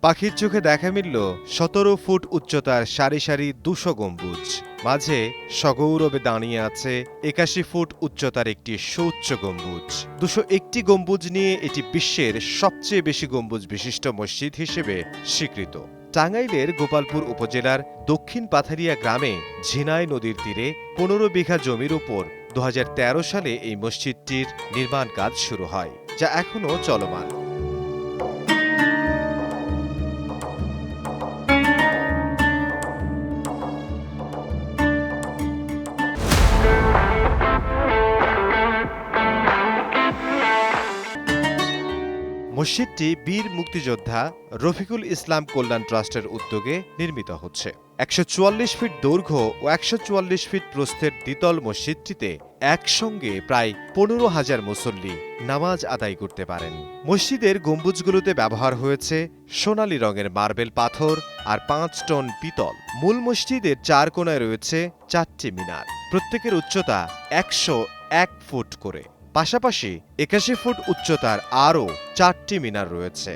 পাখির চোখে দেখা মিলল ১৭ ফুট উচ্চতার সারি সারি ২০০ গম্বুজ। মাঝে সগৌরবে দাঁড়িয়ে আছে ৮১ ফুট উচ্চতার একটি সুউচ্চ গম্বুজ। ২০১টি গম্বুজ নিয়ে এটি বিশ্বের সবচেয়ে বেশি গম্বুজ বিশিষ্ট মসজিদ হিসেবে স্বীকৃত। টাঙ্গাইলের গোপালপুর উপজেলার দক্ষিণ পাথারিয়া গ্রামে ঝিনাই নদীর তীরে ১৫ বিঘা জমির উপর ২০১৩ সালে এই মসজিদটির নির্মাণ কাজ শুরু হয়, যা এখনও চলমান। মসজিদটি বীর মুক্তিযোদ্ধা রফিকুল ইসলাম কল্যাণ ট্রাস্টের উদ্যোগে নির্মিত হচ্ছে। ১৪৪ ফিট দৈর্ঘ্য ও ১৪৪ ফিট প্রস্থের দ্বিতল মসজিদটিতে একসঙ্গে প্রায় ১৫,০০০ মুসল্লি নামাজ আদায় করতে পারেন। মসজিদের গম্বুজগুলোতে ব্যবহার হয়েছে সোনালী রঙের মার্বেল পাথর আর ৫ টন পিতল। মূল মসজিদের ৪ কোণায় রয়েছে ৪টি মিনার, প্রত্যেকের উচ্চতা ১০১ ফুট করে। পাশাপাশি ৮১ ফুট উচ্চতার আরও ৪টি মিনার রয়েছে।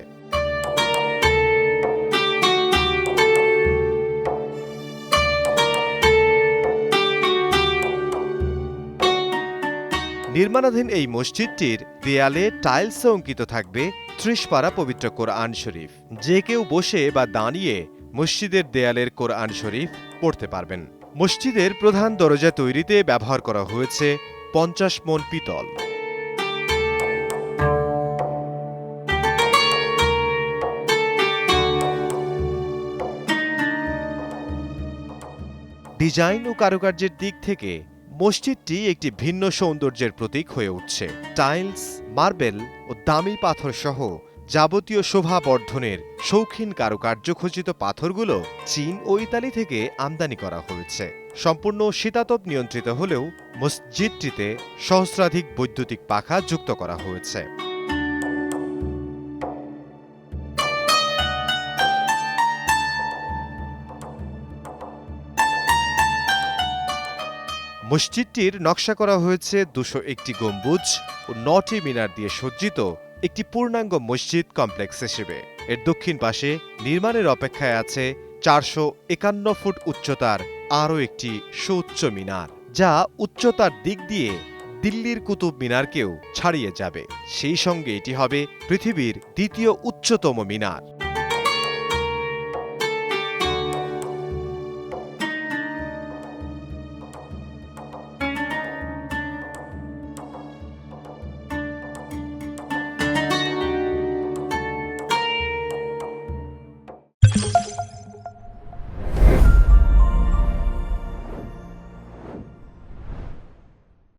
নির্মাণাধীন এই মসজিদটির দেয়ালে টাইলসে অঙ্কিত থাকবে ৩০ পারা পবিত্র কোরআন শরীফ। যে কেউ বসে বা দাঁড়িয়ে মসজিদের দেয়ালের কোরআন শরীফ পড়তে পারবেন। মসজিদের প্রধান দরজা তৈরিতে ব্যবহার করা হয়েছে ৫০ মণ পিতল। ডিজাইন ও কারুকার্যের দিক থেকে মসজিদটি একটি ভিন্ন সৌন্দর্যের প্রতীক হয়ে উঠছে। টাইলস, মার্বেল ও দামি পাথর সহ যাবতীয় শোভা বর্ধনের শৌখিন কারুকার্য খচিত পাথরগুলো চীন ও ইতালি থেকে আমদানি করা হয়েছে। সম্পূর্ণ শীতাতপ নিয়ন্ত্রিত হলেও মসজিদটিতে সহস্রাধিক বৈদ্যুতিক পাখা যুক্ত করা হয়েছে। মসজিদটির নকশা করা হয়েছে ২০১টি গম্বুজ ও ৯টি মিনার দিয়ে সজ্জিত একটি পূর্ণাঙ্গ মসজিদ কমপ্লেক্স হিসেবে। এর দক্ষিণ পাশে নির্মাণের অপেক্ষায় আছে ৪৫১ ফুট উচ্চতার আরও একটি সুউচ্চ মিনার, যা উচ্চতার দিক দিয়ে দিল্লির কুতুব মিনারকেও ছাড়িয়ে যাবে। সেই সঙ্গে এটি হবে পৃথিবীর দ্বিতীয় উচ্চতম মিনার।